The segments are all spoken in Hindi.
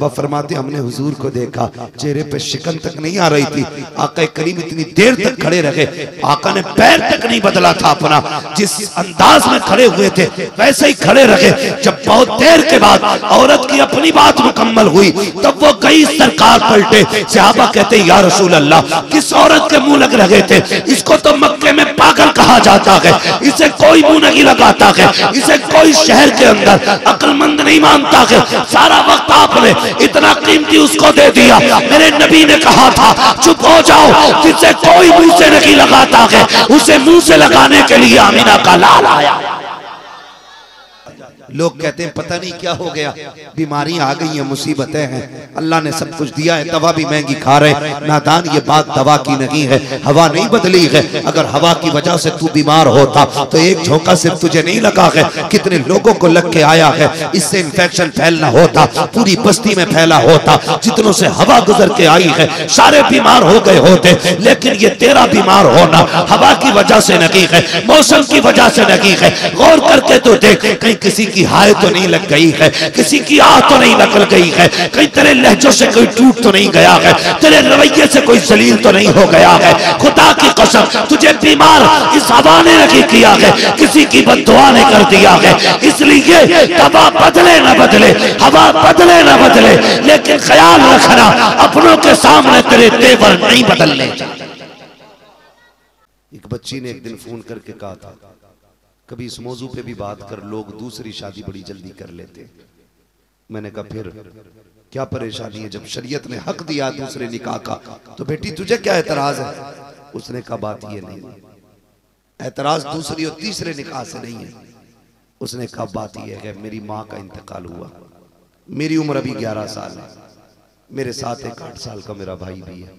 सहाबा फरमाते हमने हुजूर को देखा, चेहरे पे शिकन तक नहीं आ रही थी। आका करीम इतनी देर तक खड़े रहे, आका ने पैर तक नहीं बदला था अपना, जिस अंदाज में खड़े हुए थे वैसे ही खड़े रहे। जब बहुत देर के बाद औरत की अपनी बात मुकम्मल हुई तब वो गई, सरकार पलटे। सहाबा कहते या रसूल अल्लाह, किस औरत के मुंह लग रहे थे? इसको तो मक्के में पागल कहा जाता है, इसे कोई मुंह नहीं लगाता है, इसे कोई शहर के अंदर अक्लमंद नहीं मानता है। सारा वक्त आपने इतना कीमती उसको दे दिया। मेरे नबी ने कहा था चुप हो जाओ, जिसे कोई मुंह से नहीं लगाता है उसे मुंह से लगाने के लिए आमीना का लाल आया। लोग कहते हैं पता नहीं क्या हो गया, बीमारी आ गई है, मुसीबतें हैं, अल्लाह ने सब कुछ दिया है, दवा भी महंगी खा रहे। नादान, ये बात दवा की नहीं है, हवा नहीं बदली है। अगर हवा की वजह से तू बीमार होता तो एक झोंका सिर्फ तुझे नहीं लगा है, कितने लोगों को लग के आया है। इससे इंफेक्शन फैलना होता, पूरी बस्ती में फैला होता। जितनों से हवा गुजर के आई है सारे बीमार हो गए होते, लेकिन ये तेरा बीमार होना हवा की वजह से नहीं है, मौसम की वजह से नहीं है। गौर करके तो देख, कहीं किसी की हाय तो नहीं लग गई है, किसी की आह तो नहीं निकल गई है, कहीं तेरे लहजों से कोई टूट तो नहीं गया है, तेरे रवैये से कोई जलील तो नहीं हो गया है। खुदा की कसम तुझे बीमार इस हवा ने नहीं किया है, किसी की बद्दुआ ने कर दिया है। इसलिए दवा बदले न बदले, हवा बदले न बदले, लेकिन ख्याल रखना अपनों के सामने तेरे तेवर नहीं बदलने। एक बच्ची ने एक दिन फोन करके कहा था कभी इस मौजू पे भी बात कर, लोग दूसरी शादी बड़ी जल्दी कर लेते। मैंने कहा फिर क्या परेशानी है, जब शरीयत ने हक दिया दूसरे निकाह का तो बेटी तुझे क्या एतराज है? उसने कहा बात ये नहीं, एतराज दूसरी और तीसरे निकाह से नहीं है। उसने कहा बात यह है मेरी माँ का इंतकाल हुआ, मेरी उम्र अभी 11 साल है, मेरे साथ एक 8 साल का मेरा भाई भी है।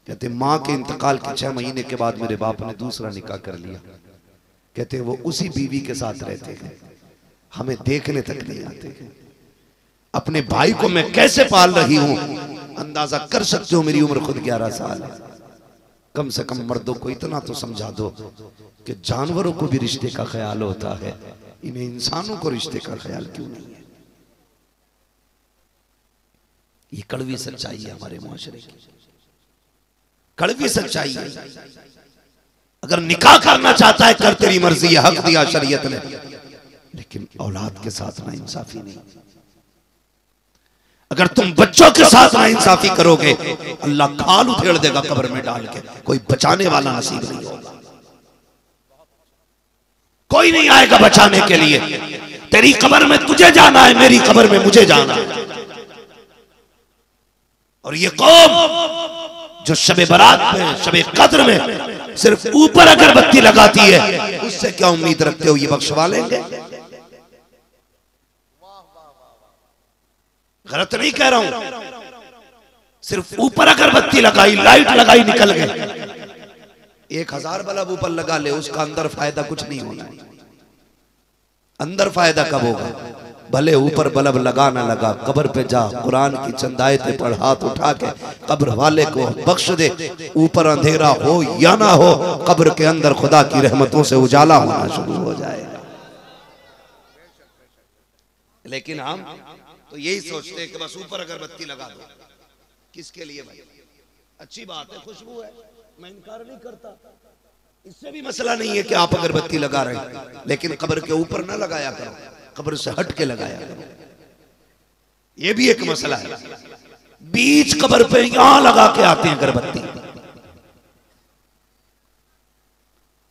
कहते माँ के इंतकाल के 6 महीने के बाद मेरे बाप ने दूसरा निकाह कर लिया। कहते वो उसी बीवी के साथ रहते हैं, हमें देखने तक नहीं आते। अपने भाई को मैं कैसे पाल रही हूं अंदाजा कर सकते हो, मेरी उम्र खुद 11 साल है। कम से कम मर्दों को इतना तो समझा दो कि जानवरों को भी रिश्ते का ख्याल होता है, इन्हें इंसानों को रिश्ते का ख्याल क्यों नहीं है? ये कड़वी सच्चाई है हमारे मुआशरे की, कड़वी सच्चाई है। अगर निकाह करना चाहता है कर, तेरी मर्जी है, हक दिया शरीयत ने, लेकिन औलाद के साथ ना इंसाफी नहीं। अगर तुम बच्चों के साथ ना इंसाफी करोगे अल्लाह खाल उधेड़ देगा कब्र में डाल के, कोई बचाने वाला नसीब नहीं होगा, कोई नहीं आएगा बचाने के लिए। तेरी कब्र में तुझे जाना है, मेरी कब्र में मुझे जाना है। और ये कौम जो शबे बारात में, शबे कद्र में सिर्फ ऊपर अगरबत्ती लगाती है, उससे क्या उम्मीद रखते हो ये बख्शवा लेंगे? गलत नहीं कह रहा हूं, सिर्फ ऊपर अगरबत्ती लगाई, लाइट लगाई, निकल गए। 1000 बल्ब ऊपर लगा ले, उसका अंदर फायदा कुछ नहीं होना है। अंदर फायदा कब होगा? भले ऊपर बल्ब लगा ना लगा, कब्र पे जा, कुरान की चंद आयतें पढ़, हाथ उठा के कब्र वाले को बख्श दे। ऊपर अंधेरा हो या ना हो, कब्र के अंदर खुदा की रहमतों से उजाला होना शुरू हो जाएगा। लेकिन हम तो यही सोचते हैं कि बस ऊपर अगरबत्ती लगा दो। किसके लिए भाई? अच्छी बात है, खुशबू है, मैं इनकार नहीं करता, इससे भी मसला नहीं है कि आप अगरबत्ती लगा रहे हैं, लेकिन कब्र के ऊपर ना लगाया करो, कब्र से हट के लगाया करो। ये भी एक मसला है। बीच कब्र पे यहां लगा के आते हैं अगरबत्ती।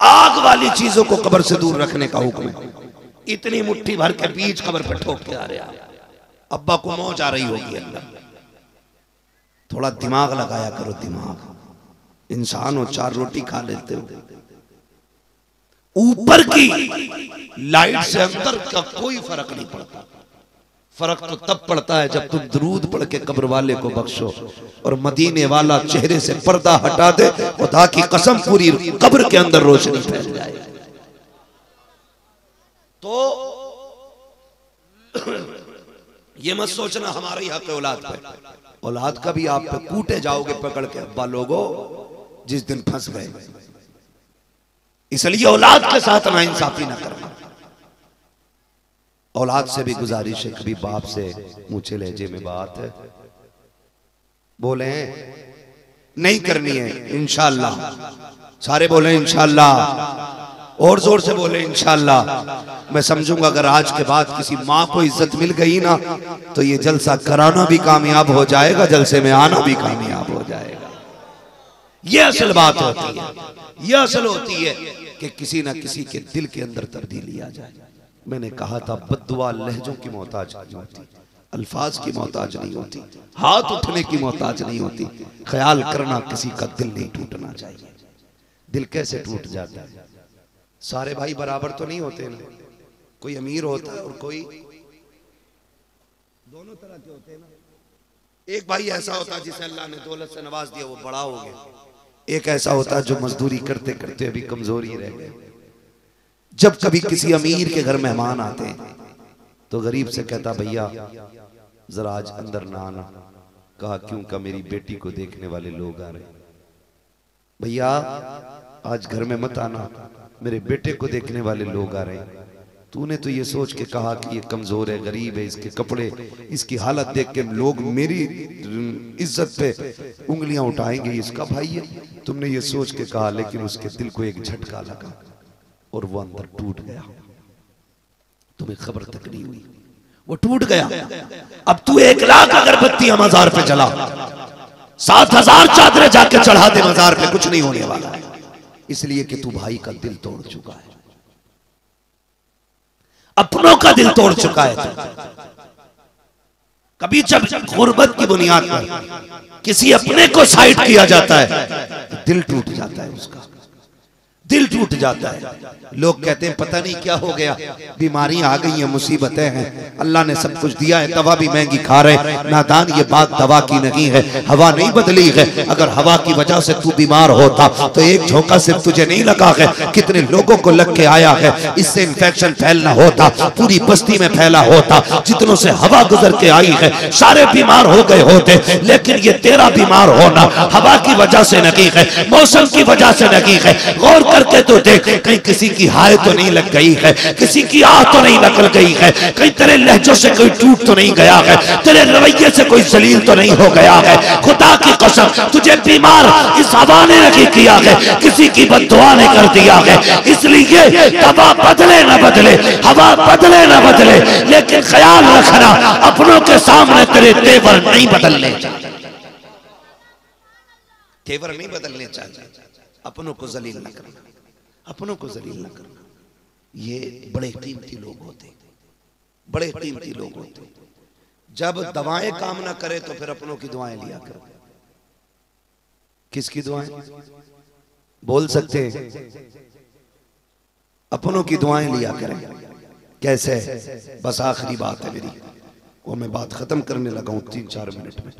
आग वाली चीजों को कब्र से दूर रखने का हुक्म है। इतनी मुट्ठी भर के बीच कब्र पे ठोक के आ रहे हैं। अब्बा को मौज आ रही होगी, अल्लाह थोड़ा दिमाग लगाया करो, दिमाग। इंसान हो, 4 रोटी खा लेते हो, ऊपर की लाइट से अंदर का कोई फर्क नहीं पड़ता। फर्क तो तब पड़ता है जब तुम दरूद पढ़ के कब्र वाले को बख्शो और मदीने वाला चेहरे से पर्दा हटा दे, खुदा की कसम पूरी कब्र के अंदर रोशनी फैल जाए। तो ये मत सोचना हमारा ही हक है औलाद पे, औलाद का भी आप पे कूटे जाओगे पकड़ के अब्बा लोगों जिस दिन फंस गए। इसलिए औलाद के साथ ना इंसाफी ना करना। औलाद से भी गुजारिश है, कभी बाप से ऊंचे लहजे में बात है बोले नहीं करनी है इंशाअल्लाह। सारे बोले इंशाअल्लाह, और जोर से बोले इंशाअल्लाह। मैं समझूंगा अगर आज के बाद किसी माँ को इज्जत मिल गई ना तो ये जलसा कराना भी कामयाब हो जाएगा, जलसे में आना भी कामयाब हो जाएगा। ये असल बात होती है, ये असल होती है कि किसी ना किसी के दिल के अंदर तब्दीली आ जाए। मैंने कहा था बद्दुआ लहजों की मोहताज नहीं होती, अल्फाज की मोहताज नहीं होती, हाथ उठने की मोहताज नहीं होती। ख्याल करना किसी का दिल नहीं टूटना चाहिए। दिल कैसे टूट जाता है? सारे भाई बराबर तो नहीं होते ना, कोई अमीर होता है और कोई दोनों तरह के होते हैं ना। एक भाई ऐसा होता है जिसे अल्लाह ने दौलत से नवाज दिया, वो बड़ा हो गया। एक ऐसा होता है जो मजदूरी करते करते अभी कमजोर ही रह गए। जब कभी किसी अमीर के घर मेहमान आते हैं तो गरीब से कहता भैया जरा आज अंदर ना आना। कहा क्यों? का मेरी बेटी को देखने वाले लोग आ रहे। भैया आज घर में मत आना, मेरे बेटे को देखने वाले लोग आ रहे हैं। तूने तो ये सोच के कहा कि ये कमजोर है, गरीब है, इसके कपड़े, इसकी हालत देख के लोग मेरी इज्जत पे उंगलियां उठाएंगे, इसका भाई है। तुमने ये सोच के कहा, लेकिन उसके दिल को एक झटका लगा और वो अंदर टूट गया। तुम्हें खबर तक नहीं हुई, वो टूट गया। अब तू 1 लाख अगरबत्तियां मजार पे जला, 7,000 चादरें जाके चढ़ा दे मजार पे, कुछ नहीं होने वाला है। इसलिए कि तू भाई का दिल तोड़ चुका है, अपनों का दिल तोड़ चुका है। कभी जब गुर्बत की बुनियाद पर किसी अपने को साइड किया जाता है तो दिल टूट जाता है, उसका दिल टूट जाता है। लोग कहते हैं पता नहीं क्या हो गया, बीमारियां आ गई हैं, मुसीबतें हैं, अल्लाह ने सब कुछ दिया है, दवा भी महंगी खा रहे। नादान, ये बात दवा की नहीं है, हवा नहीं बदली है। अगर हवा की वजह से तू बीमार होता तो एक झोंका सिर्फ तुझे नहीं लगा है, कितने लोगों को लग के आया है। इससे इंफेक्शन फैलना होता, पूरी बस्ती में फैला होता। जितनों से हवा गुजर के आई है सारे बीमार हो गए होते। लेकिन ये तेरा बीमार होना हवा की वजह से नहीं है, मौसम की वजह से नहीं है। गौर करके तो देख, कहीं किसी की हाय तो नहीं लग गई है, किसी की आह तो नहीं निकल गई है, कहीं तेरे लहजों से कोई टूट तो नहीं गया है, तेरे रवैये से कोई जलील तो नहीं हो गया है। खुदा की कसम तुझे बीमार इस हवा ने नहीं किया है, किसी की बद्दुआ ने कर दिया है। इसलिए दवा बदले न बदले, हवा बदले न बदले, लेकिन ख्याल रखना अपनों के सामने तेरे तेवर नहीं बदलने चाहिए, तेवर नहीं बदलने चाहिए। अपनों को जलील न करना, अपनों को जलील न करना। ये बड़े कीमती लोग होते, बड़े कीमती लोग होते। जब दवाएं काम ना करे तो फिर अपनों की दुआएं लिया करो। किसकी दुआएं? बोल सकते हैं? अपनों की दुआएं लिया करें। कैसे? बस आखिरी बात है मेरी, वो मैं बात खत्म करने लगा हूं 3-4 मिनट में,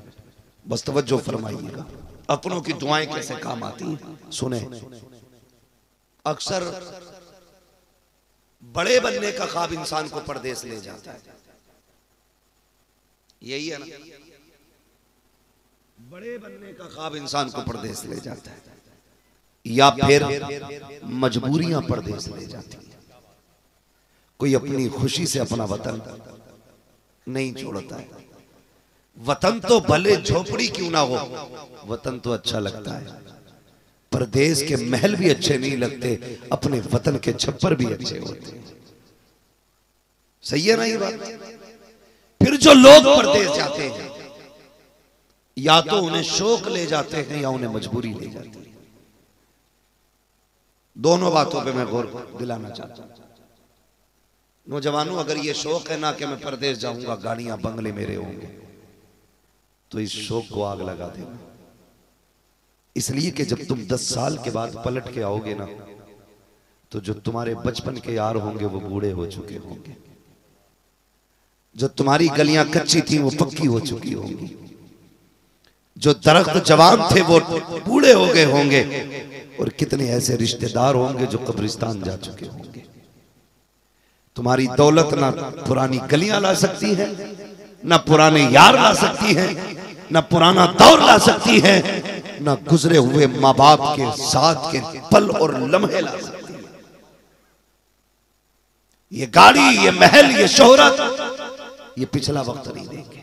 बस तवज्जो फरमाइएगा। अपनों की दुआएं कैसे काम आती हैं सुने। अक्सर बड़े बनने का ख्वाब इंसान को परदेश ले जाता है, यही है ना? बड़े बनने का ख्वाब इंसान को परदेश ले जाता है, या फिर मजबूरियां परदेश ले जाती है। कोई अपनी खुशी से अपना वतन नहीं छोड़ता है। वतन तो भले झोपड़ी क्यों ना हो, वतन तो अच्छा लगता है। परदेश के महल भी अच्छे नहीं लगते, अपने वतन के छप्पर भी अच्छे होते हैं। सही है ना ये बात? फिर जो लोग परदेश जाते हैं या तो उन्हें शौक ले जाते हैं या उन्हें मजबूरी ले जाती है। दोनों बातों पे मैं गौर दिलाना चाहता हूं। नौजवानों, अगर ये शौक है ना कि मैं परदेश जाऊंगा, गाड़ियां बंगले मेरे होंगे, तो इस शौक को आग लगा देना। इसलिए कि जब तुम 10 साल के बाद पलट के आओगे ना, तो जो तुम्हारे बचपन के यार होंगे वो बूढ़े हो चुके होंगे, जो तुम्हारी गलियां कच्ची थी वो पक्की हो चुकी होंगी, जो दरख्त जवान थे वो बूढ़े हो गए होंगे, और कितने ऐसे रिश्तेदार होंगे जो कब्रिस्तान जा चुके होंगे। तुम्हारी दौलत ना पुरानी गलियां ला सकती है, ना पुराने यार ला सकती है, ना पुराना दौर ला सकती है, ना गुजरे हुए माँ बाप के साथ के पल और लम्हे ला सकती है। ये गाड़ी, ये महल, ये शोहरत, ये पिछला वक्त नहीं देंगे,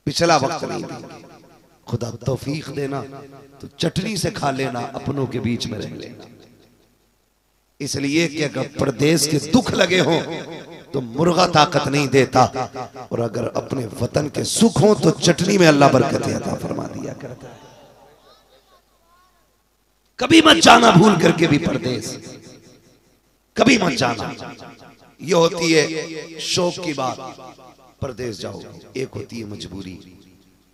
पिछला वक्त नहीं देंगे। खुदा तौफीक देना तो चटनी से खा लेना, अपनों के बीच में रह लेना। इसलिए कि अगर परदेश के दुख लगे हों तो मुर्गा ताकत नहीं देता, और अगर अपने वतन के सुख हो तो चटनी में अल्लाह बरकत अता फरमा दिया करता है। कभी मत जाना भूल करके भी परदेश, कभी मत जाना। ये होती है शौक की बात, परदेश जाओ। एक होती है मजबूरी,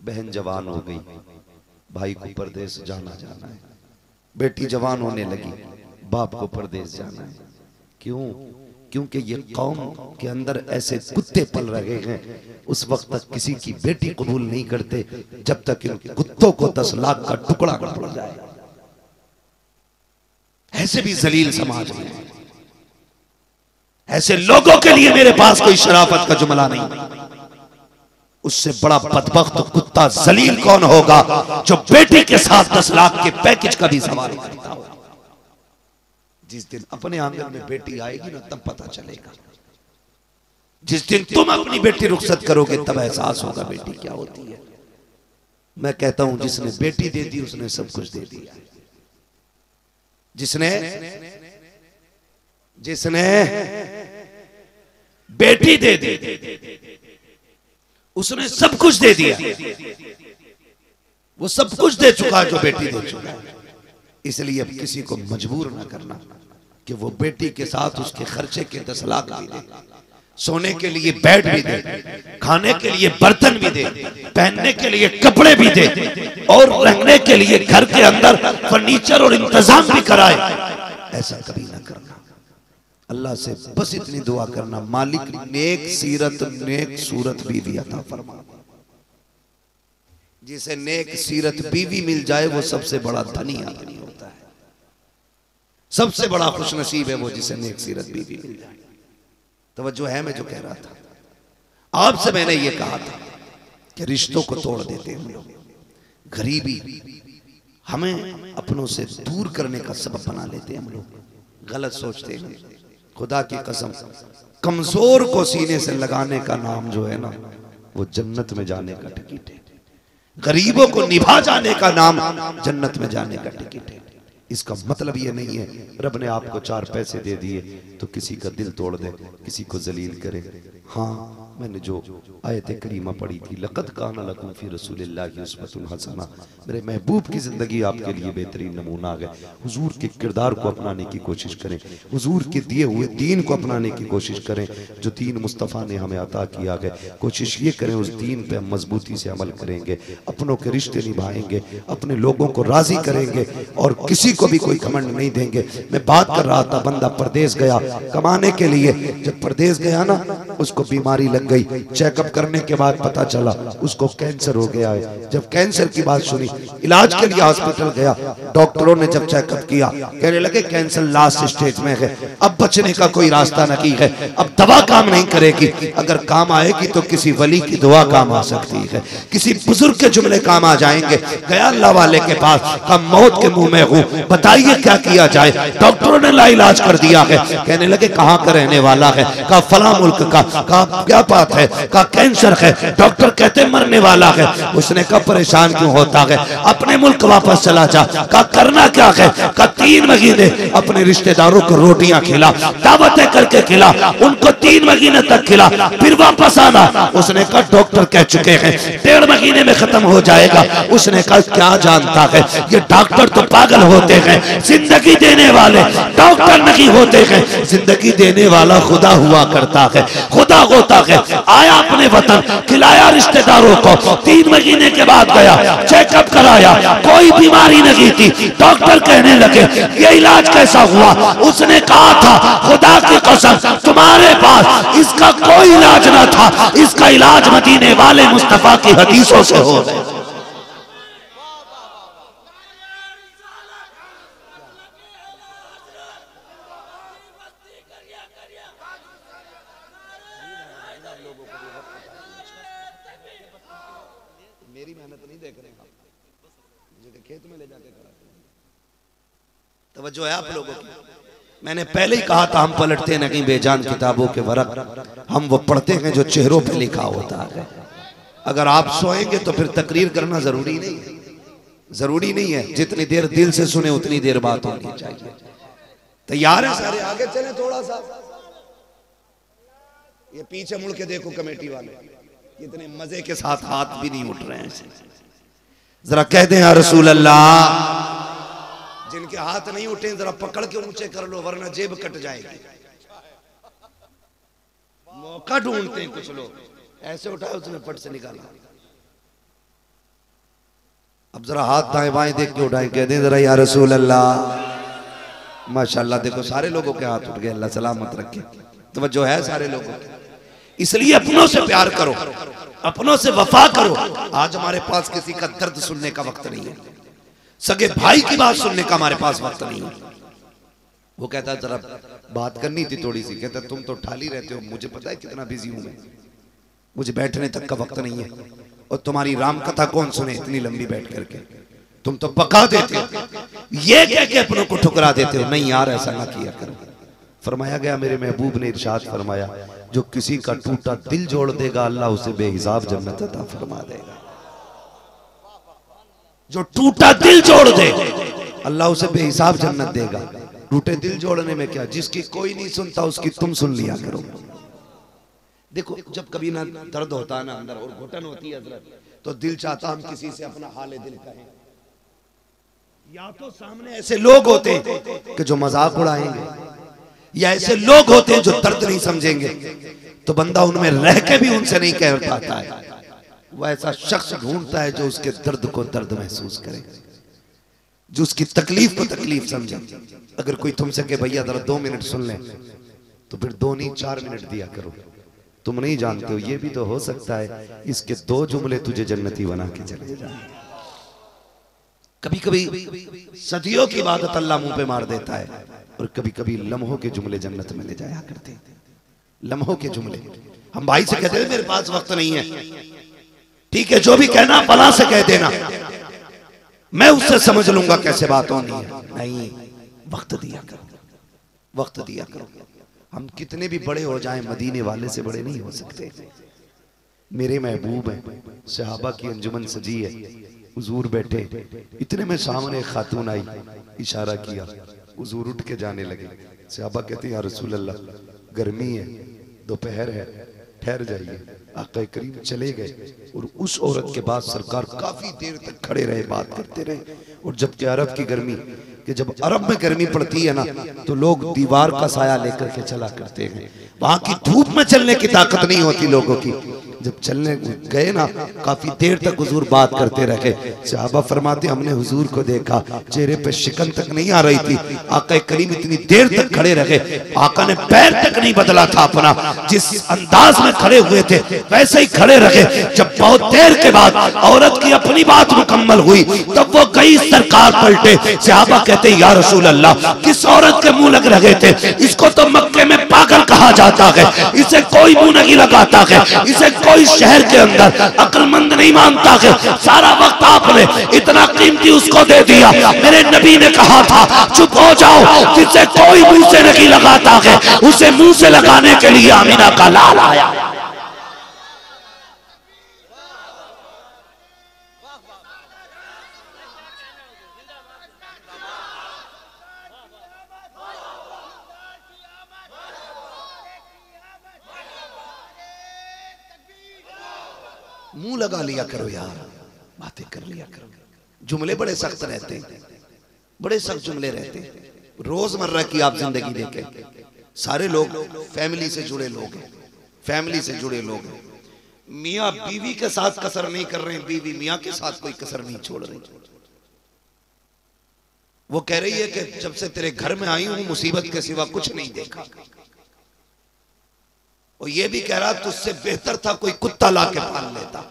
बहन जवान हो गई, भाई को परदेश जाना है, बेटी जवान होने लगी, बाप को परदेश जाना है। क्यों? क्योंकि ये कौम के अंदर ऐसे कुत्ते पल रहे हैं, उस वक्त तक किसी की बेटी कबूल नहीं करते जब तक इन कुत्तों को 10 लाख का टुकड़ा न पड़ जाए। ऐसे भी जलील समाज में, ऐसे लोगों के लिए मेरे पास कोई शराफत का जुमला नहीं। उससे बड़ा बदबख्त कुत्ता जलील कौन होगा जो बेटी के साथ 10 लाख के पैकेज का भी सवाल करता हो। जिस दिन अपने आंगन में बेटी आएगी ना, तब पता चलेगा। जिस दिन तुम अपनी बेटी रुखसत करोगे तब एहसास होगा बेटी क्या होती है। मैं कहता हूं जिसने बेटी दे दी उसने सब कुछ दे दिया। जिसने बेटी दे दी उसने सब कुछ दे दिया। वो सब कुछ दे चुका जो बेटी दे चुका है। इसलिए अब किसी को मजबूर ना करना कि वो बेटी के साथ उसके खर्चे के 10 लाख भी दे, सोने के लिए बेड भी दे, खाने के लिए बर्तन भी दे, पहनने के लिए कपड़े भी दे, और रहने के लिए घर के अंदर फर्नीचर और इंतजाम भी कराए। ऐसा कभी ना करना। अल्लाह से बस इतनी दुआ करना, मालिक नेक सीरत नेक सूरत बीवी अता फरमा। जिसे नेक सीरत बीवी मिल जाए वो सबसे बड़ा धनी आदमी होता है, सबसे बड़ा खुशनसीब है वो जिसे नेक सीरत बीवी मिल जाए। तवज्जो है मैं जो कह रहा था आपसे? मैंने ये कहा था कि रिश्तों को तोड़ देते हैं हम लोग, गरीबी हमें अपनों से दूर करने का सबब बना लेते हैं हम लोग, गलत सोचते हैं। खुदा की कसम, कमजोर को सीने से लगाने का नाम जो है ना वो जन्नत में जाने का टिकट है। गरीबों को निभा जाने का नाम जन्नत में जाने का टिकट है। इसका मतलब ये नहीं है रब ने आपको 4 पैसे दे दिए तो किसी का दिल तोड़ दे, किसी को जलील करे। हाँ, मैंने जो आयत करीमा पढ़ी थी, लक़द काना लकुम फ़ी रसूलिल्लाहि उस्वतुन हसना, मेरे महबूब की ज़िंदगी आपके लिए बेहतरीन नमूना है। हुजूर के किरदार को अपनाने की कोशिश करें, हुजूर के दिए हुए दीन को अपनाने की कोशिश करें जो दीन मुस्तफ़ा ने हमें अता किया है। कोशिश ये करें उस दीन पे हम मजबूती से अमल करेंगे, अपनों के रिश्ते निभाएंगे, अपने लोगों को राज़ी करेंगे और किसी को भी कोई घमंड नहीं देंगे। मैं बात कर रहा था, बंदा परदेश गया कमाने के लिए, जब परदेश गया ना उसको बीमारी लग गई, चेकअप करने के बाद पता चला उसको कैंसर हो गया है। जब कैंसर की बात सुनी, इलाज के लिए हॉस्पिटल गया, डॉक्टरों ने जब चेकअप किया कहने लगे कैंसर लास्ट स्टेज में है, अब बचने का कोई रास्ता नहीं है, अब दवा काम नहीं करेगी, अगर काम आएगी तो किसी वली की दुआ काम आ सकती है, किसी बुजुर्ग के जुमले काम आ जाएंगे। गया अल्लाह वाले के पास, कहा मौत के मुंह में हूँ, बताइए क्या किया जाए। डॉक्टरों ने लाइलाज कर दिया है। कहने लगे कहाँ का रहने वाला है? कहा फला मुल्क का। कहा क्या बात है? कहा कैंसर है, डॉक्टर कहते मरने वाला है। उसने कहा परेशान क्यों होता है, अपने मुल्क वापस चला जा। कहा करना क्या है? कहा 3 महीने अपने रिश्तेदारों को रोटियां खिला, दावतें करके खिला, उनको 3 महीने तक खिला, फिर वापस आना। उसने कहा डॉक्टर कह चुके हैं 1.5 महीने में खत्म हो जाएगा। उसने कहा क्या जानता है, ये डॉक्टर तो पागल होते हैं, जिंदगी देने वाले डॉक्टर नहीं होते हैं, जिंदगी देने वाला खुदा हुआ करता है, खुदा होता है। आया अपने वतन, खिलाया रिश्तेदारों को, 3 महीने के बाद गया, चेकअप कराया, कोई बीमारी नहीं थी। डॉक्टर कहने लगे ये इलाज कैसा हुआ? उसने कहा था खुदा की कसम तुम्हारे पास इसका कोई इलाज ना था, इसका इलाज मदीने वाले मुस्तफा की हदीसों से हो। मेरी मेहनत नहीं देख रहे आप, मुझे खेत में ले जाके खड़ा। तवज्जो है आप लोगों की? मैंने पहले ही कहा था, हम पलटते नहीं बेजान किताबों के वरक, हम वो पढ़ते हैं जो चेहरों पे लिखा होता है। अगर आप सोएंगे तो फिर तकरीर करना जरूरी नहीं है, जरूरी नहीं है। जितनी देर दिल से सुने उतनी देर बात होनी चाहिए। तैयार है सारे? आगे चले थोड़ा सा। ये पीछे मुड़ के देखो कमेटी वाले, कितने मजे के साथ हाथ भी नहीं उठ रहे हैं। जरा कह दें या रसूल अल्लाह। जिनके हाथ नहीं उठे जरा पकड़ के ऊंचे कर लो, वरना जेब कट जाएगी। मौका ढूंढते हैं कुछ लोग, ऐसे उठाए उसने पट से निकाला। अब जरा हाथ दाएं बाएं देख के उठाए, कह दें जरा या रसूल अल्लाह। माशाल्लाह, देखो सारे लोगों के हाथ उठ गए, अल्लाह सलामत रखे। तवज्जो है सारे लोगों की। इसलिए अपनों से प्यार करो, अपनों से वफा करो। आज हमारे पास किसी का दर्द सुनने का वक्त नहीं है, सगे भाई की बात सुनने का हमारे पास वक्त नहीं है। वो कहता है जरा बात करनी थी थोड़ी सी। कहता तुम तो ठाली रहते हो, मुझे पता है कितना बिजी हूं मैं, मुझे बैठने तक का वक्त नहीं है। और तुम्हारी राम कथा कौन सुने इतनी लंबी बैठ करके, तुम तो पका देते हो, ये कह के अपनों को ठुकरा देते हो। नहीं यार, ऐसा ना किया करो। फरमाया गया, मेरे महबूब ने इरशाद फरमाया, जो किसी का टूटा दिल जोड़ देगा अल्लाह उसे बेहिसाब जन्नत अता फरमा देगा। जो टूटा दिल जोड़ दे अल्लाह उसे बेहिसाब जन्नत देगा। टूटे दिल जोड़ने में क्या, जिसकी कोई नहीं सुनता उसकी तुम सुन लिया करो। देखो जब कभी ना दर्द होता है ना अंदर और घुटन होती है हजरत, तो दिल चाहता हम किसी से अपना हाल दिल कहें। या तो सामने ऐसे लोग होते हैं कि जो मजाक उड़ाएंगे, या ऐसे लोग होते हैं जो दर्द नहीं समझेंगे, तो बंदा उनमें रह के भी उनसे नहीं कह पाता है। वह ऐसा शख्स ढूंढता है जो उसके दर्द को दर्द महसूस करे, जो उसकी तकलीफ को तकलीफ समझे। अगर कोई तुमसे कहे भैया जरा 2 मिनट सुन ले, तो फिर 2 नहीं 4 मिनट दिया करो। तुम नहीं जानते हो, ये भी तो हो सकता है इसके 2 जुमले तुझे जन्नती बना के चले जाए। कभी कभी सदियों की इबादत अल्लाह मुंह पे मार देता है, और कभी कभी लम्हों के जुमले जन्नत में ले जाया करते हैं। लम्हों के जुमले। हम भाई से कहते हैं मेरे पास वक्त नहीं है, ठीक है जो भी कहना फला से कह देना, मैं उससे समझ लूंगा कैसे बात होनी है। नहीं, वक्त दिया करो, वक्त दिया करो। हम कितने भी बड़े हो जाएं, मदीने वाले से बड़े नहीं हो सकते। मेरे महबूब हैं, सहाबा की अंजुमन सजी है, हुजूर बैठे, इतने में सामने खातून आई, इशारा किया, हुजूर उठ के जाने लगे। सहाबा कहते हैं या रसूल अल्लाह गर्मी है, दोपहर है, ठहर जाइए। आका करीम चले गए, और उस औरत के बाद सरकार काफी देर तक खड़े रहे, बात करते रहे। और जबकि अरब की गर्मी, कि जब अरब में गर्मी पड़ती है ना, तो लोग दीवार का साया लेकर के चला करते हैं। वहां की धूप में चलने की ताकत नहीं होती लोगों की। जब चलने गए ना, काफी देर तक हुजूर बात करते रहे। सहाबा फरमाते हमने हुजूर को देखा, चेहरे पे शिकन तक नहीं आ रही थी। आका करीम इतनी देर तक खड़े रहे, आका ने पैर तक नहीं बदला था अपना, जिस अंदाज में खड़े हुए थे वैसे ही खड़े रहे। जब बहुत देर के बाद औरत की अपनी बात मुकम्मल हुई, तब वो गई, सरकार पलटे। सहाबा कहते या रसूल अल्लाह किस औरत के मुंह लग रहे थे, इसको तो मक्के में पागल कहा जाता है, इसे कोई मुंह नहीं लगाता है, इसे कोई शहर के अंदर अक्लमंद नहीं मानता है। सारा वक्त आपने इतना कीमती उसको दे दिया। मेरे नबी ने कहा था चुप हो जाओ, जिसे कोई मुंह से नहीं लगाता है, उसे मुंह से लगाने के लिए आमिना का लाल आया। मुंह लगा लिया करो यार, बातें कर लिया करो। जुमले बड़े सख्त रहते हैं, बड़े सख्त जुमले रहते हैं। रोजमर्रा की आप जिंदगी देखें, सारे लोग फैमिली से जुड़े लोग हैं, फैमिली से जुड़े लोग हैं। मियाँ बीवी के साथ कसर नहीं कर रहे हैं, बीवी मियाँ के साथ कोई कसर नहीं छोड़ रही। वो कह रही है कि जब से तेरे घर में आई हूं मुसीबत के सिवा कुछ नहीं देखा। और ये भी कह रहा तुझसे बेहतर था कोई कुत्ता ला के पाल लेता।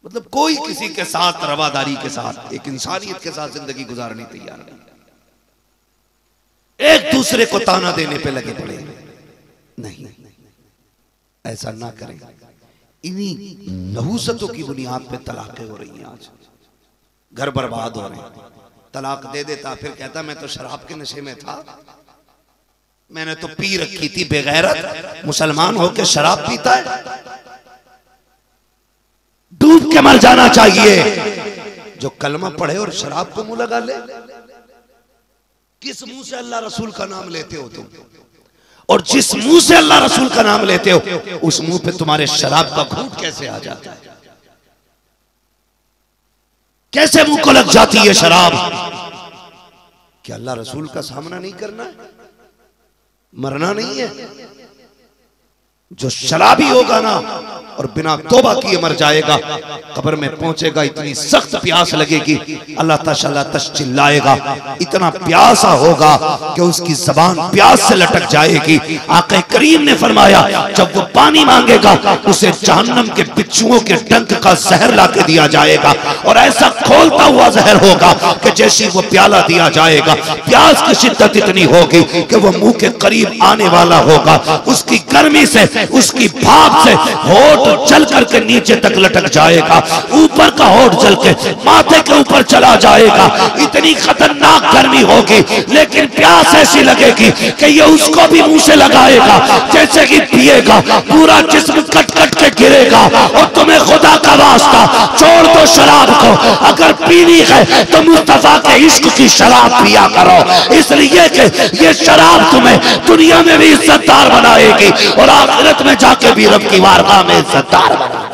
मतलब कोई किसी के साथ रवादारी के साथ, एक इंसानियत के साथ जिंदगी गुजारने तैयार नहीं, एक दूसरे को ताना देने पे लगे पड़े। नहीं, ऐसा ना करें। इन्हीं नहूसतों की बुनियाद पे तलाकें हो रही हैं, आज घर बर्बाद हो रहे हैं। तलाक दे देता, फिर कहता मैं तो शराब के नशे में था, मैंने तो पी रखी थी। बेगैरत मुसलमान होकर शराब पीता है, डूब के मर जाना चाहिए। जो कलमा पढ़े और शराब को मुंह लगा ले, किस मुंह से अल्लाह रसूल का नाम लेते हो तुम? और जिस मुंह से अल्लाह रसूल का नाम लेते हो उस मुंह पे तुम्हारे शराब का घूंट कैसे आ जाता है? कैसे मुंह को लग जाती है शराब? क्या अल्लाह रसूल का सामना नहीं करना है? मरना नहीं है? जो शराबी होगा ना और बिना तौबा किए मर जाएगा, कब्र में पहुंचेगा, इतनी सख्त प्यास लगेगी, अल्लाह ताला तश चिल्लाएगा, इतना प्यासा होगा कि उसकी जबान प्यास से लटक जाएगी। आका करीम ने फरमाया जब वो पानी मांगेगा उसे जहन्नम के बिच्छुओं के डंक का जहर ला के दिया जाएगा, और ऐसा खोलता हुआ जहर होगा कि जैसे वो प्याला दिया जाएगा, प्यास की शिद्दत इतनी होगी कि वो मुंह के करीब आने वाला होगा। उसकी गर्मी से, उसकी भाप से होठ जल करके नीचे तक लटक जाएगा, ऊपर का होठ जल के माथे के ऊपर चला जाएगा। इतनी खतरनाक गर्मी होगी, लेकिन प्यास ऐसी लगेगी कि ये उसको भी मुंह से लगाएगा, जैसे कि पिएगा, पूरा जिस्म कट कट के गिरेगा। और तुम्हें खुदा का वास्ता छोड़ दो शराब को, अगर पीनी है तो मुस्तफा के इश्क की शराब पिया करो, इसलिए कि ये शराब तुम्हें दुनिया में भी इज्जतदार बनाएगी और आखिरत में जाके भी रब की वारगाह में इज्जतदार बनाएगी।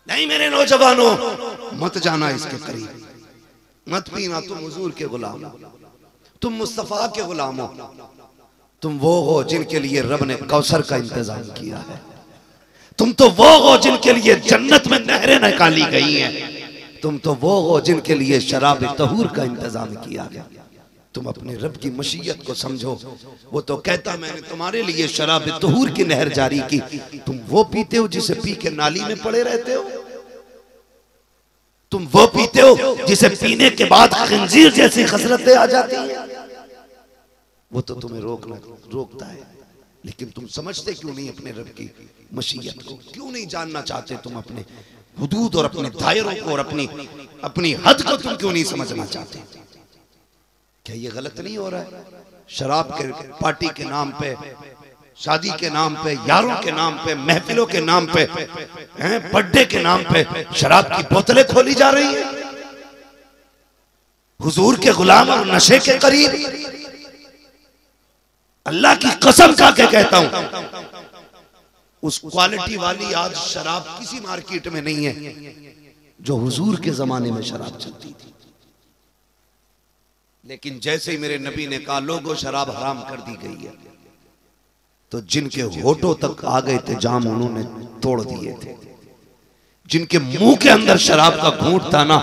नहीं मेरे नौजवानों, मत जाना इसके करीब, मत पीना। तुम हुजूर के गुलाम हो, तुम मुस्तफा के गुलाम हो, तुम वो हो जिनके लिए रब ने कौसर का इंतजाम किया है, तुम तो वो हो जिनके लिए जन्नत में नहरें निकाली गई हैं, तुम तो वो हो जिनके लिए शराब तहूर का इंतजाम किया गया। तुम अपने रब की मशीयत को समझो। वो तो कहता मैंने तुम्हारे लिए शराब तहूर की नहर जारी की, तुम वो पीते हो जिसे पी के नाली में पड़े रहते हो, तुम वो पीते हो जिसे पीने के बाद खंजीर जैसी खसरतें आ जाती हैं। वो तो तुम्हें रोकता है, लेकिन तुम समझते क्यों नहीं अपने रब की मशीयत को? क्यों नहीं जानना चाहते तुम अपने हुदूद और अपने दायरों को और अपनी हद को तुम क्यों नहीं समझना चाहते? क्या ये गलत नहीं हो रहा है? शराब के पार्टी के नाम पे, शादी के नाम पे, यारों के नाम पे, महफिलों के नाम पे, बर्थडे के नाम पे शराब की बोतलें खोली जा रही हैं। हुजूर के गुलाम और नशे के करीब, अल्लाह की कसम खा के कहता हूं, उस क्वालिटी वाली आज शराब किसी मार्केट में नहीं है जो हुजूर के जमाने में शराब चलती थी। लेकिन जैसे ही मेरे नबी ने कहा लोगों शराब हराम कर दी गई है, तो जिनके होठों तक आ गए थे जाम उन्होंने तोड़ दिए थे। जिनके मुंह के अंदर शराब का घूंट था ना,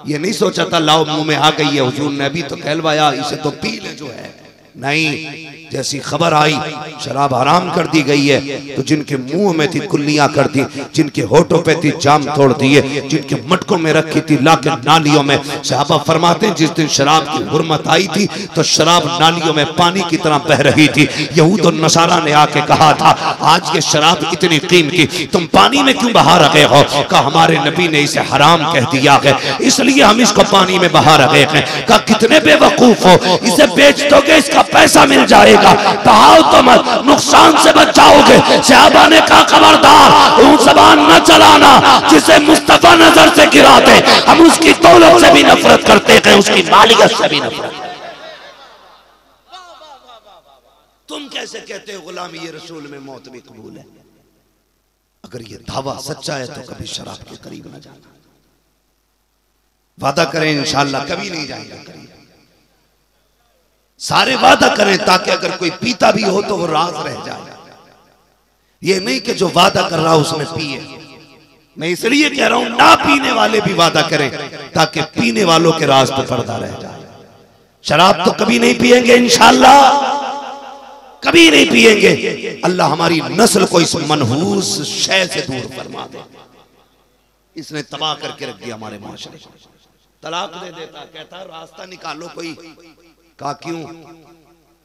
ये नहीं सोचा था लाओ मुंह में आ गई है, हुजूर ने अभी तो कहलवाया इसे तो पी ले जो है। नहीं, जैसी खबर आई शराब हराम कर दी गई है, तो जिनके मुंह में थी कुल्लियां कर दी, जिनके होठों पे थी जाम तोड़ दिए, जिनके मटकों में रखी थी लाके नालियों में। सहाबा फरमाते हैं जिस दिन शराब की हुर्मत आई थी तो शराब नालियों में पानी की तरह बह रही थी। यहूद और नसारा ने आके कहा था आज ये शराब इतनी कीमती तुम पानी में क्यों बहा रहे हो? कहा हमारे नबी ने इसे हराम कह दिया है, इसलिए हम इसको पानी में बहा रहे हैं। कहा कितने बेवकूफ हो, इसे बेच दोगे इसका पैसा मिल जाएगा, बहाओ तो मत, नुकसान से बच जाओगे। सहाबा ने कहा खबरदार वो ज़बान न चलाना जिसे मुस्तफा नजर से गिरा दे, हम उसकी दौलत से भी नफरत करते हैं, उसकी मालियत से भी नफरत। तुम कैसे कहते हो गुलामी रसूल में मौत भी कबूल है? अगर ये दावा सच्चा है तो कभी शराब के करीब न जाना। वादा करें इंशाअल्लाह कभी नहीं जाएगा करीब। सारे वादा करें ताकि अगर कोई पीता भी हो तो वो राज रह जाए। ये नहीं कि जो वादा कर रहा उसने पिए। मैं इसलिए कह रहा हूं ना पीने वाले भी वादा करें ताकि पीने वालों के राज पे पर्दा रह जाए। शराब तो कभी नहीं पिएंगे इंशाअल्लाह, कभी नहीं पिएंगे। अल्लाह हमारी नस्ल को इस मनहूस शय से दूर फरमा दे। इसने तबाह करके रख दिया हमारे माशरे को। तलाक दे देता, कहता रास्ता निकालो कोई। कहा क्यों?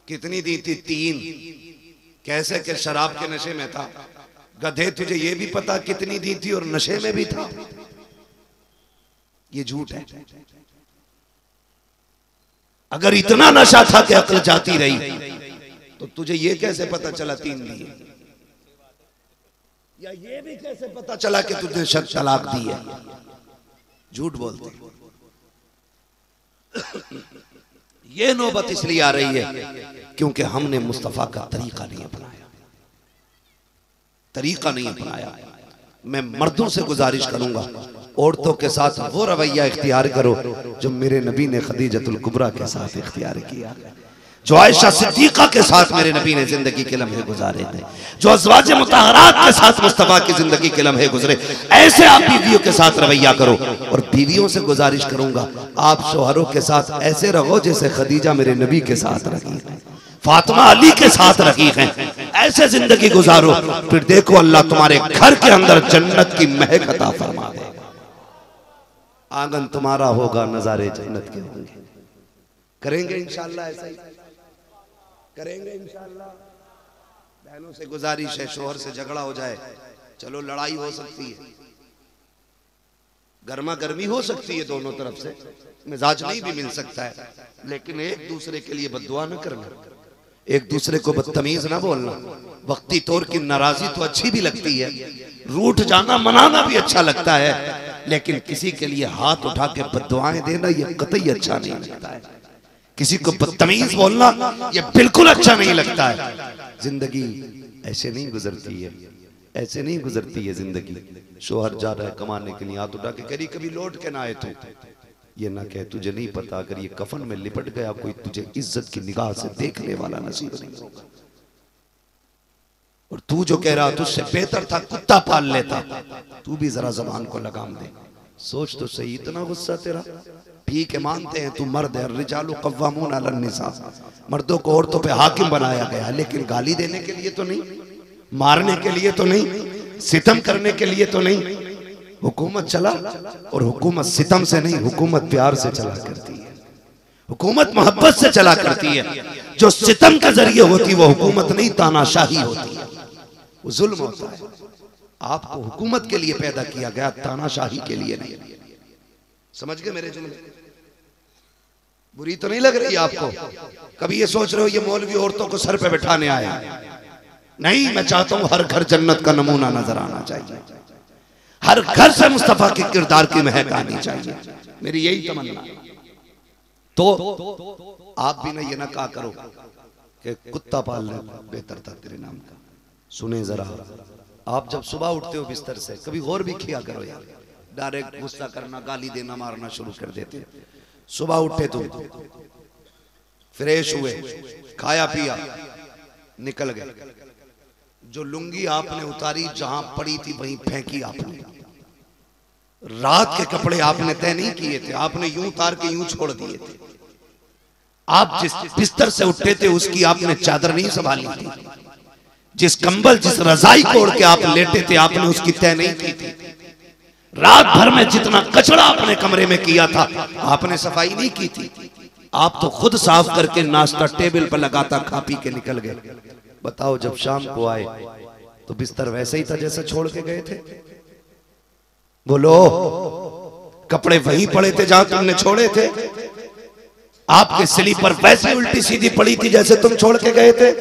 कितनी दी थी? 3। कैसे कि शराब के नशे में था। गधे तुझे ये भी पता कितनी दी थी और नशे में भी था? ये झूठ है। अगर इतना नशा था कि अक्ल जाती रही तो तुझे ये कैसे पता चला 3 दिए? या ये भी कैसे पता चला कि तुझे शक तलाक दी है? झूठ बोलते। ये नौबत इसलिए आ रही है क्योंकि हमने मुस्तफा का तरीका नहीं अपनाया, तरीका नहीं अपनाया। मैं मर्दों से गुजारिश करूंगा, औरतों के साथ वो रवैया इख्तियार करो जो मेरे नबी ने खदीजतुल कुबरा के साथ इख्तियार किया, जो आयशा सिद्दीका के साथ मेरे नबी ने जिंदगी के लम्हे गुजारे थे, जो अज़वाज मुतहरात के साथ मुस्तफा की जिंदगी के लम्हे गुजरे। ऐसे आप बीवियों के साथ रवैया करो। और बीवियों से गुजारिश करूंगा, आप शोहरों के साथ ऐसे रहो जैसे खदीजा मेरे नबी के साथ रही है, फातिमा अली के साथ रही है। ऐसे जिंदगी गुजारो, फिर देखो अल्लाह तुम्हारे घर के अंदर जन्नत की महक अता फरमा देगा। आंगन तुम्हारा होगा, नजारे जन्नत के होंगे। करेंगे इंशाअल्लाह, ऐसा ही करेंगे इंशाअल्लाह। बहनों से गुजारिश है, शोहर से झगड़ा हो जाए, चलो लड़ाई हो सकती है, गर्मा गर्मी हो सकती है, दोनों तरफ से मिजाज नहीं भी मिल सकता है, लेकिन एक दूसरे के लिए बद्दुआ न करना, एक दूसरे को बदतमीज ना बोलना। वक्ती तौर की नाराजी तो अच्छी भी लगती है, रूठ जाना मनाना भी अच्छा लगता है, लेकिन किसी के लिए हाथ उठा के बद्दुआएं देना ये कतई अच्छा नहीं लगता है। किसी को बदतमीज बोलना ये बिल्कुल अच्छा नहीं लगता है। जिंदगी ऐसे नहीं गुजरती है, ऐसे नहीं गुजरती है जिंदगी। शोहर जा रहा है कमाने के लिए, हाथ उठा के करी कभी लौट के ना आए तू, ये ना कहे तुझे नहीं पता अगर ये कफन में लिपट गया कोई तुझे इज्जत की निगाह से देखने वाला नसीब नहीं होगा। और तू जो कह रहा तुझसे बेहतर था कुत्ता पाल लेता, तू भी जरा जबान को लगाम दे। सोच तो सही, इतना गुस्सा तेरा। पी के मानते हैं तू मर्द है, रिजालु कव्वामून अलन निसा, मर्दों को औरतों पे हाकिम बनाया गया, लेकिन गाली देने के लिए तो नहीं, मारने के लिए तो नहीं, सितम करने के लिए तो नहीं। हुकूमत चला, और हुकूमत सितम से नहीं, हुकूमत प्यार से चला करती है, हुकूमत मोहब्बत से चला करती है। जो सितम के जरिए होती वो हुकूमत नहीं, तानाशाही होती है, वो जुल्म होता है। आपको हुकूमत के लिए पैदा किया गया, तानाशाही के लिए नहीं। समझ गए मेरे जुमले? बुरी तो नहीं लग रही आपको? कभी ये सोच रहे हो ये मौलवी औरतों को सर पे बिठाने आया? नहीं, मैं चाहता हूं हर घर जन्नत का नमूना नजर आना चाहिए, हर घर से मुस्तफा के किरदार की महक आनी चाहिए, मेरी यही तमन्ना। तो आप भी ना ये ना कहा करो कि कुत्ता पालना बेहतर था तेरे नाम का। सुने जरा, आप जब सुबह उठते हो बिस्तर से, कभी गौर भी किया करो यार। डायरेक्ट गुस्सा करना, गाली देना, मारना शुरू कर देते। सुबह उठे तुम, फ्रेश हुए, खाया पिया, निकल गए, जो लुंगी आपने उतारी जहां पड़ी थी वहीं फेंकी आपने। रात के कपड़े आपने तय नहीं किए थे, आपने यूं उतार के यूं छोड़ दिए थे। आप जिस बिस्तर से उठे थे उसकी आपने चादर नहीं संभाली थी, जिस कंबल जिस रजाई को ओढ़ के आप लेटे थे आपने उसकी तय नहीं की थी। रात भर में जितना कचरा अपने कमरे में किया था आपने सफाई नहीं की थी। आप तो खुद साफ करके नाश्ता टेबल पर लगाता, खा पी के निकल गए। बताओ जब शाम को आए तो बिस्तर वैसे ही था जैसा छोड़ के गए थे? बोलो, कपड़े वहीं पड़े थे जहां तुमने छोड़े थे? आपके स्लीपर वैसे उल्टी सीधी पड़ी थी जैसे तुम छोड़ के गए थे?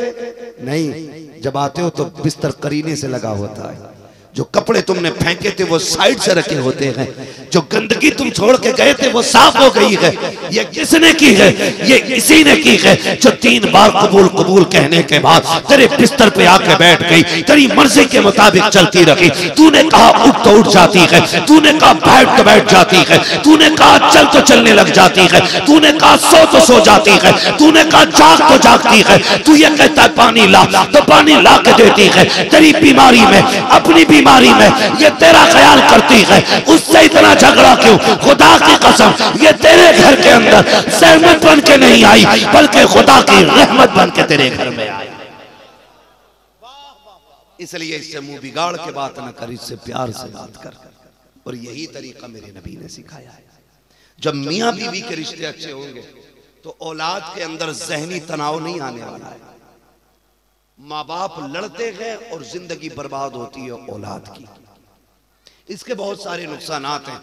नहीं, जब आते हो तो बिस्तर करीने से लगा होता है, जो कपड़े तुमने फेंके थे वो साइड से रखे होते हैं, जो गंदगी तुम छोड़ के गए थे वो साफ हो गई है। ये किसने की है? ये इसी ने की है जो 3 बार कबूल कबूल कहने के बाद तेरे बिस्तर पे आके बैठ गई, तेरी मर्जी के मुताबिक चलती रही। तूने कहा उठ तो उठ जाती है, तूने कहा बैठ तो बैठ जाती है, तूने कहा चल तो चलने लग जाती है, तूने कहा सो तो सो जाती है, तूने कहा जाग तो जागती है। तू ये कहता है पानी ला तो पानी ला के देती है। तेरी बीमारी में, अपनी बीमारी में ये तेरा ख्याल करती है, उससे इतना झगड़ा क्यों? खुदा की कसम ये तेरे घर के अंदर सहमत बन के नहीं आई, बल्कि खुदा की रहमत बन के तेरे घर में आई। इसलिए इससे मुंह बिगाड़ के बात न कर, इससे प्यार से बात कर। और यही तरीका मेरे नबी ने सिखाया है। जब मियां बीवी के रिश्ते अच्छे होंगे तो औलाद के अंदर जहनी तनाव नहीं आने वाला है। माँ बाप लड़ते हैं और जिंदगी बर्बाद होती है औलाद की। इसके बहुत सारे नुकसानात हैं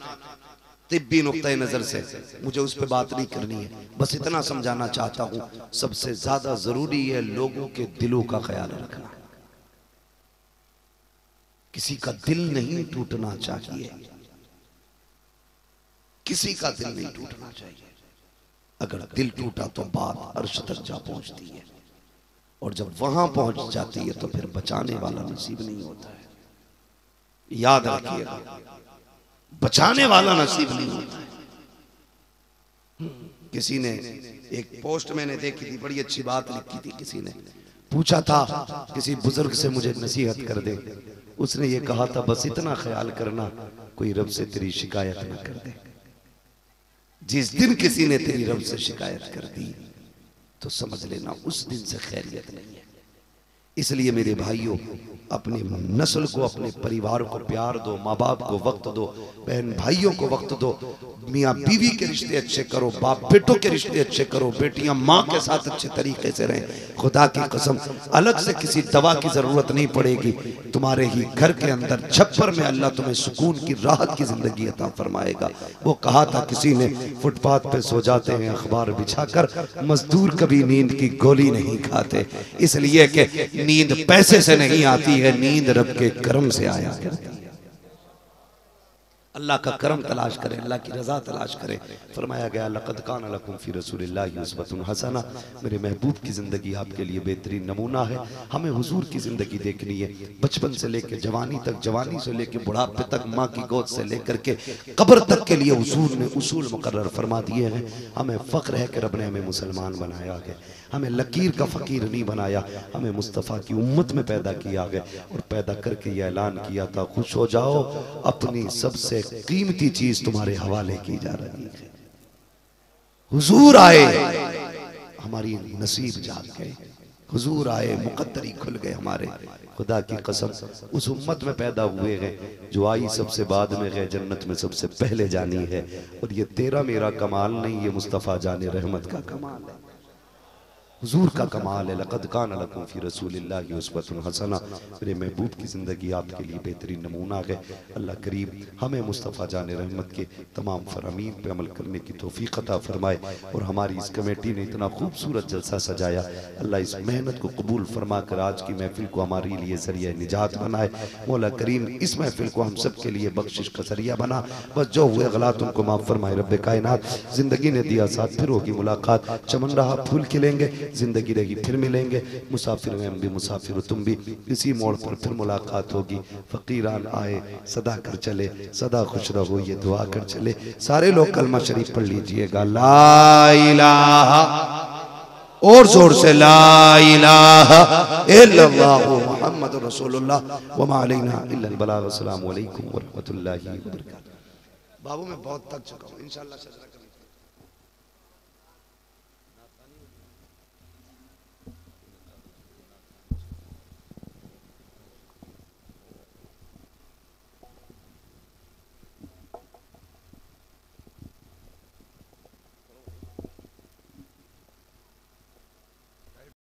तिब्बी नुक्ते नजर से, मुझे उस पर बात नहीं करनी है। बस इतना समझाना चाहता हूं, सबसे ज्यादा जरूरी है लोगों के दिलों का ख्याल रखना। किसी का दिल नहीं टूटना चाहिए, किसी का दिल नहीं टूटना चाहिए। अगर दिल टूटा तो बात अर्श तक जा पहुंचती है, और जब वहां पहुंच जाती है तो फिर बचाने वाला नसीब नहीं होता है। याद रखिएगा, बचाने वाला नसीब नहीं होता है। किसी ने एक पोस्ट मैंने देखी थी, बड़ी अच्छी बात लिखी थी। किसी ने पूछा था किसी बुजुर्ग से, मुझे नसीहत कर दे। उसने ये कहा था, बस इतना ख्याल करना कोई रब से तेरी शिकायत ना कर दे। जिस दिन किसी ने तेरी रब से शिकायत कर दी तो समझ लेना उस दिन से खैरियत नहीं है। इसलिए मेरे भाइयों, अपने नस्ल को, अपने परिवार को प्यार दो, माँ बाप को वक्त दो, बहन भाइयों को वक्त दो, मियाँ बीवी के रिश्ते अच्छे करो, बाप बेटों के रिश्ते अच्छे करो, बेटियां माँ के साथ अच्छे तरीके से रहें। खुदा की कसम अलग से किसी दवा की जरूरत नहीं पड़ेगी। तुम्हारे ही घर के अंदर छप्पर में अल्लाह तुम्हें सुकून की राहत की जिंदगी अता फरमाएगा। वो कहा था किसी ने, फुटपाथ पे सो जाते हैं अखबार बिछाकर, मजदूर कभी नींद की गोली नहीं खाते। इसलिए कि नींद पैसे से नहीं आती है, नींद रब के करम से आया करती है। अल्लाह का करम तलाश करें, अल्लाह की रजा तलाश करें। फरमाया गया, लक़द कान लकुम फ़ी रसूलिल्लाहि उस्वतुन हसना। मेरे महबूब की ज़िंदगी आपके लिए बेहतरीन नमूना है। हमें हुजूर की ज़िंदगी देखनी है, बचपन से लेकर जवानी तक, जवानी से लेकर बुढ़ापे तक, माँ की गोद से लेकर के कब्र तक के लिए हुजूर ने उसूल मुकर्रर फरमा दिए हैं। हमें फ़ख्र है कि रब ने हमें मुसलमान बनाया है, हमें लकीर का फ़कीर नहीं बनाया, हमें मुस्तफ़ा की उम्मत में पैदा किया गया। और पैदा करके ये ऐलान किया था, खुश हो जाओ, अपनी सबसे कीमती चीज तुम्हारे हवाले की जा रही है। हुजूर आए, हमारी नसीब जाग गए। हुजूर आए, मुकद्दरी खुल गए हमारे। खुदा की कसम उस उम्मत में पैदा हुए हैं जो आई सबसे बाद में गए, जन्नत में सबसे पहले जानी है। और ये तेरा मेरा कमाल नहीं, ये मुस्तफ़ा जाने रहमत का कमाल है, हुजूर का कमाल है। लक़द कान लकुम फ़ी रसूलिल्लाहि उस्वतुन हसना। मेरे महबूब की ज़िंदगी आपके लिए बेहतरीन नमूना है। अल्लाह करीम हमें मुस्तफ़ा जाने रहमत के तमाम फ़रामीन पे अमल करने की तौफ़ीक़ अता फ़रमाए। और हमारी इस कमेटी ने इतना खूबसूरत जलसा सजाया, अल्लाह इस मेहनत को कबूल फरमा कर आज की महफिल को हमारे लिए ज़रिया निजात बनाए। मौला करीम इस महफिल को हम सब के लिए बख्शिश का ज़रिया बना। बस जो हुए गलात उनको माफ़ फरमाए रब्बे कायनात। ज़िंदगी ने दिया साथ, फिर होगी मुलाकात। चमन रहा फूल खिलेंगे, जिंदगी रहेगी फिर मिलेंगे। मुसाफिर में हम भी, मुसाफिर तुम भी, इसी मोड़ पर फिर मुलाकात होगी। फकीरान आए सदा कर चले, सदा खुश रहो ये दुआ कर चले। सारे लोग कलमा शरीफ पढ़ लीजिएगा, ला इलाहा, और जोर से ला इलाहा इल्लल्लाहु मुहम्मदुर रसूलुल्लाह व मा अलैना इल्ला अल बलाग। अस्सलामु अलैकुम व रहमतुल्लाहि व बरकातहू। बाबू मैं बहुत थक चुका हूँ, इंशाअल्लाह।